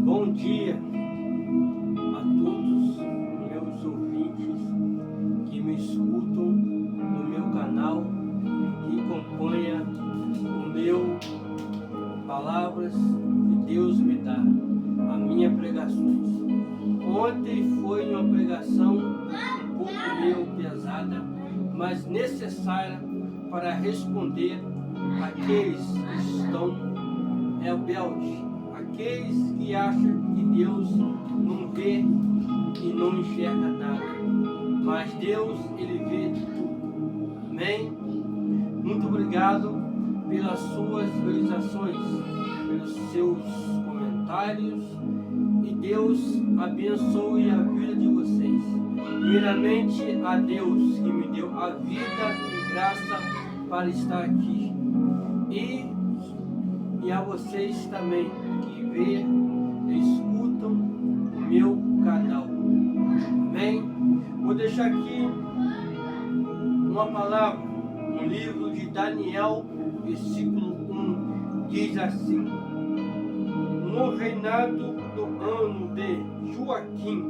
Bom dia a todos meus ouvintes que me escutam no meu canal, que acompanha o meu Palavras que Deus me dá, a minha pregações. Ontem foi uma pregação um pouco meio pesada, mas necessária para responder àqueles que estão rebeldes, aqueles que acham que Deus não vê e não enxerga nada, mas Deus, Ele vê tudo. Amém? Muito obrigado pelas suas visualizações, pelos seus comentários, e Deus abençoe a vida de vocês. Primeiramente a Deus que me deu a vida e graça para estar aqui, e a vocês também que vê e escutam o meu canal. Amém? Vou deixar aqui uma palavra no livro de Daniel, versículo 1, diz assim: no reinado do ano de Joaquim,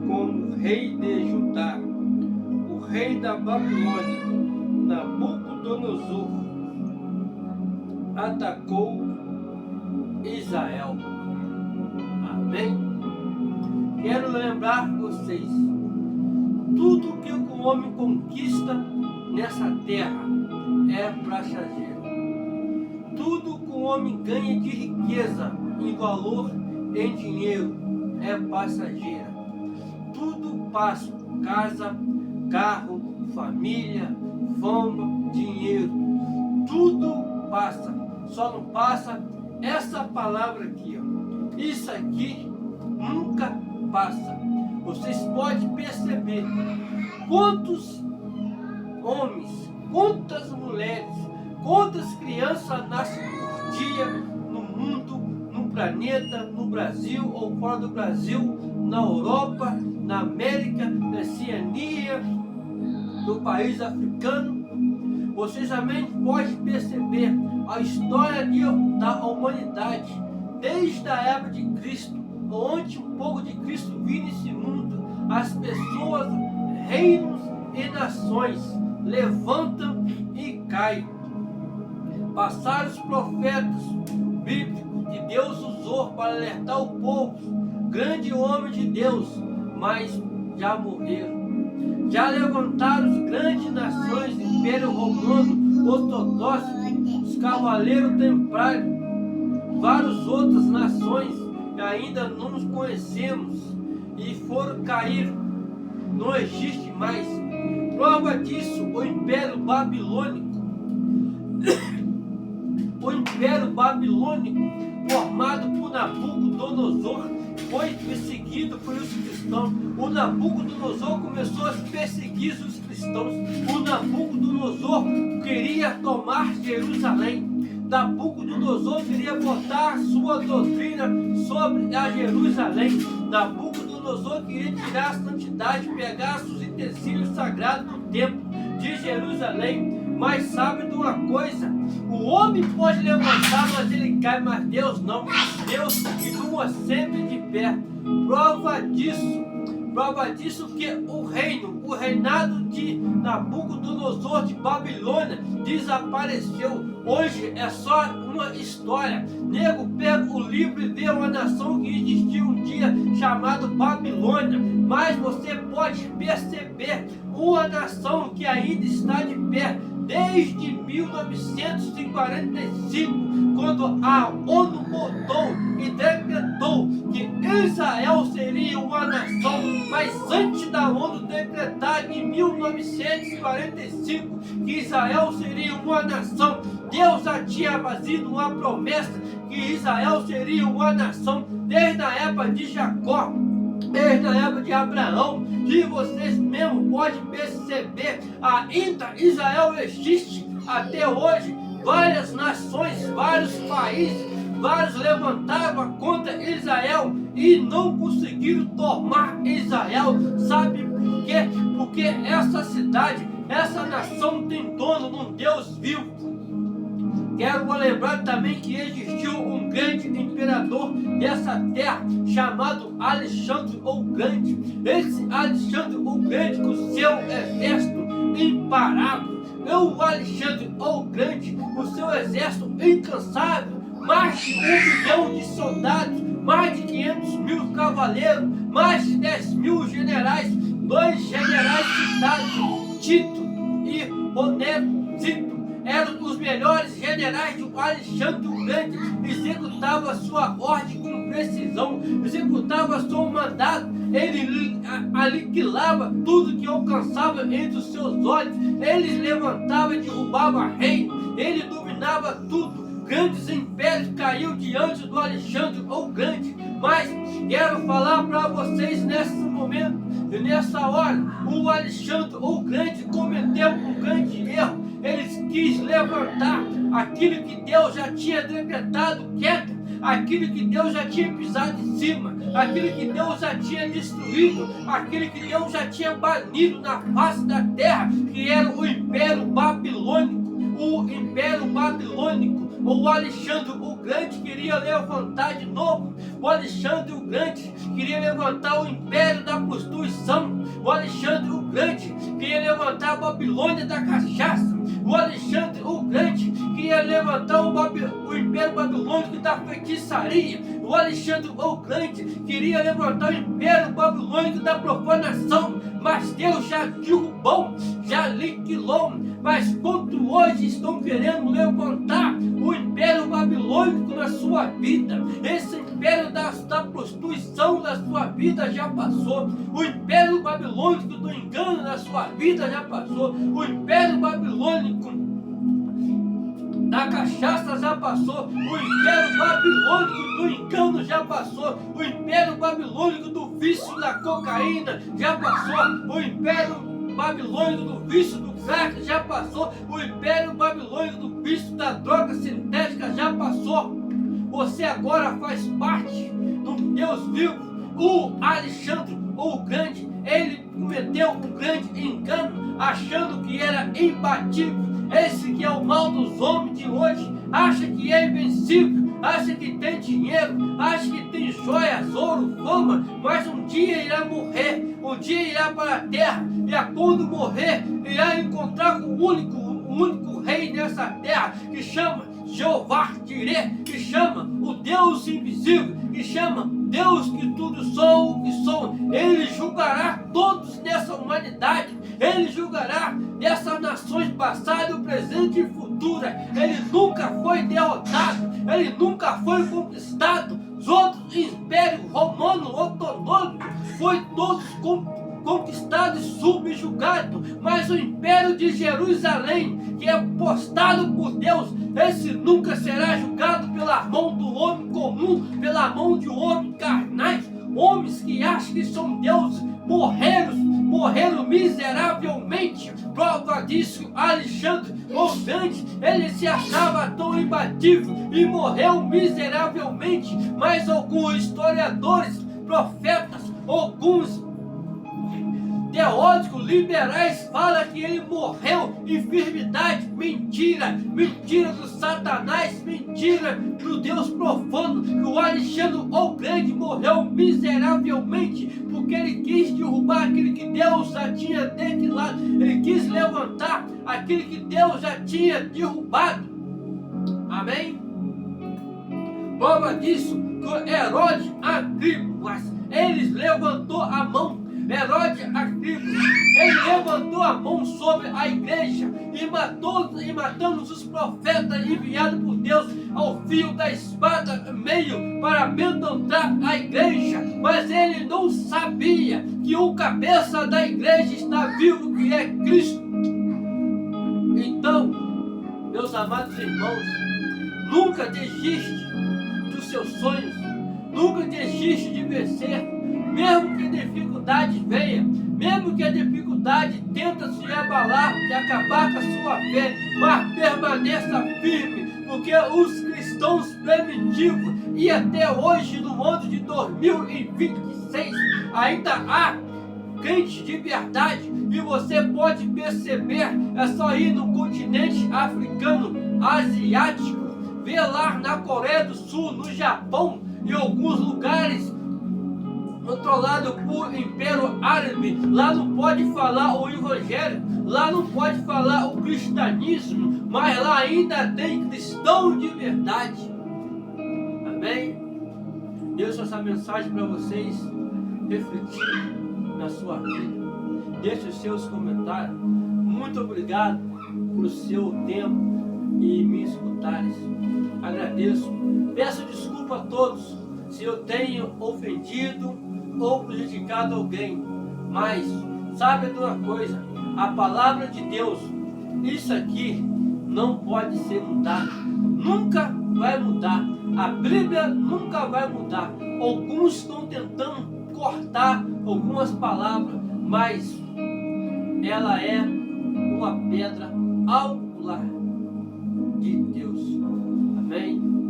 como rei de Judá, o rei da Babilônia, Nabucodonosor, atacou Israel. Amém? Quero lembrar vocês, tudo que o homem conquista nessa terra é passageiro. Tudo que o homem ganha de riqueza em valor, em dinheiro, é passageira. Tudo passa: casa, carro, família, fama, dinheiro. Tudo passa. Só não passa essa palavra aqui, ó. Isso aqui nunca passa. Vocês podem perceber quantos homens, quantas mulheres, quantas crianças nascem por dia no mundo, no planeta, no Brasil ou fora do Brasil, na Europa, na América, na Oceania, no país africano. Vocês também podem perceber a história da humanidade, desde a época de Cristo, onde um pouco de Cristo vive nesse mundo. As pessoas, reinos e nações levantam e caem. Passaram os profetas bíblicos que Deus usou para alertar o povo, grande homem de Deus, mas já morreram. Já levantaram as grandes nações, Império Romano, Ortodoxo, os Cavaleiros Templários, várias outras nações que ainda não nos conhecemos e foram cair. Não existe mais. Prova disso, o Império Babilônico. O Império Babilônico, formado por Nabucodonosor, foi perseguido pelos cristãos. O Nabucodonosor começou a perseguir os cristãos. O Nabucodonosor queria tomar Jerusalém. Nabucodonosor queria botar sua doutrina sobre a Jerusalém. Nabucodonosor queria tirar a santidade, pegar os utensílios sagrados do templo de Jerusalém. Mas sabe de uma coisa? O homem pode levantar, mas ele cai, mas Deus não. Deus continua sempre de pé. Prova disso que o reinado de Nabucodonosor de Babilônia desapareceu. Hoje é só uma história. Nego pega o livro e vê uma nação que existiu um dia chamado Babilônia. Mas você pode perceber uma nação que ainda está de pé desde 1945, quando a ONU votou e decretou que Israel seria uma nação. Mas antes da ONU decretar em 1945 que Israel seria uma nação, Deus já tinha fazido uma promessa que Israel seria uma nação desde a época de Jacó, desde a época de Abraão. E vocês mesmo podem perceber, ainda Israel existe até hoje. Várias nações, vários países, vários levantaram contra Israel e não conseguiram tomar Israel. Sabe por quê? Porque essa cidade Essa nação tem dono num Deus vivo. Quero lembrar também que existiu um grande imperador dessa terra chamado Alexandre o Grande. Esse Alexandre o Grande, com seu exército imparável, o Alexandre o Grande, com seu exército incansável, mais de 1 milhão de soldados, mais de 500 mil cavaleiros, mais de 10 mil generais, 2 generais citados, Tito e Romero Tito, eram os melhores generais do Alexandre o Grande. Executava sua ordem com precisão, executava seu mandato, ele aniquilava tudo que alcançava entre os seus olhos, ele levantava e derrubava reino, ele dominava tudo. Grandes impérios caíram diante do Alexandre o Grande. Mas quero falar para vocês nesse momento e nessa hora, o Alexandre o Grande cometeu um grande erro. Ele quis levantar aquilo que Deus já tinha decretado quieto, aquilo que Deus já tinha pisado em cima, aquilo que Deus já tinha destruído, aquilo que Deus já tinha banido na face da terra, que era o Império Babilônico. O Império Babilônico, o Alexandre o Grande queria levantar de novo. O Alexandre o Grande queria levantar o Império da prostituição. O Alexandre o Grande queria levantar a Babilônia da cachaça. O Alexandre o Grande queria levantar o Império Babilônico da feitiçaria. O Alexandre o Grande queria levantar o Império Babilônico da profanação. Mas Deus já derrubou, já aniquilou. Mas quanto hoje estão querendo levantar o Império Babilônico na sua vida, esse Império da prostituição na sua vida já passou. O Império Babilônico do engano na sua vida já passou. O Império Babilônico da cachaça já passou. O Império Babilônico do engano já passou. O Império Babilônico do vício da cocaína já passou. O Império Babilônico do vício do crack já passou. O Império Babilônico do vício da droga sintética já passou. Você agora faz parte do Deus vivo. O Alexandre o Grande, ele cometeu um grande engano, achando que era imbatível. Esse que é o mal dos homens de hoje. Acha que é invencível, acha que tem dinheiro, acha que tem joias, ouro, fama, mas um dia irá morrer, um dia irá para a terra, e quando morrer, irá encontrar com o único rei nessa terra, que chama Jeová Jireh, que chama o Deus invisível, que chama Deus que tudo sou o que sou. Ele julgará todos nessa humanidade, ele julgará dessas nações passadas, presente e futura. Ele nunca foi derrotado, ele nunca foi conquistado. Os outros impérios romano, otomano, foi todos conquistado e subjugado, mas o Império de Jerusalém, que é postado por Deus, esse nunca será julgado pela mão do homem comum, pela mão de homens carnais, homens que acham que são deuses, morreram miseravelmente. Prova disso, Alexandre o Grande, ele se achava tão imbatível e morreu miseravelmente, mas alguns historiadores, profetas, alguns teólogos liberais falam que ele morreu em enfermidade. Mentira, mentira do Satanás, mentira do Deus profano, que o Alexandre o Grande morreu miseravelmente, porque ele quis derrubar aquilo que Deus já tinha declarado, ele quis levantar aquilo que Deus já tinha derrubado. Amém? Prova disso, que Herodes Agripas, ele levantou a mão. Herodes Agripa, ele levantou a mão sobre a igreja e matando os profetas enviados por Deus ao fio da espada meio para amedrontar a igreja, mas ele não sabia que o cabeça da igreja está vivo, que é Cristo. Então, meus amados irmãos, nunca desiste dos seus sonhos, nunca desiste de vencer. Mesmo que a dificuldade venha, mesmo que a dificuldade tenta se abalar e acabar com a sua fé, mas permaneça firme, porque os cristãos primitivos e até hoje no ano de 2026 ainda há crente de verdade. E você pode perceber, é só ir no continente africano, asiático, ver lá na Coreia do Sul, no Japão, em alguns lugares controlado por Império Árabe. Lá não pode falar o Evangelho, lá não pode falar o cristianismo, mas lá ainda tem cristão de verdade. Amém? Deixo essa mensagem para vocês refletirem na sua vida. Deixe os seus comentários. Muito obrigado por seu tempo e me escutares. Agradeço. Peço desculpa a todos se eu tenho ofendido ou prejudicado alguém. Mas sabe de uma coisa? A palavra de Deus, isso aqui não pode ser mudado. Nunca vai mudar. A Bíblia nunca vai mudar. Alguns estão tentando cortar algumas palavras, mas ela é uma pedra angular de Deus. Amém?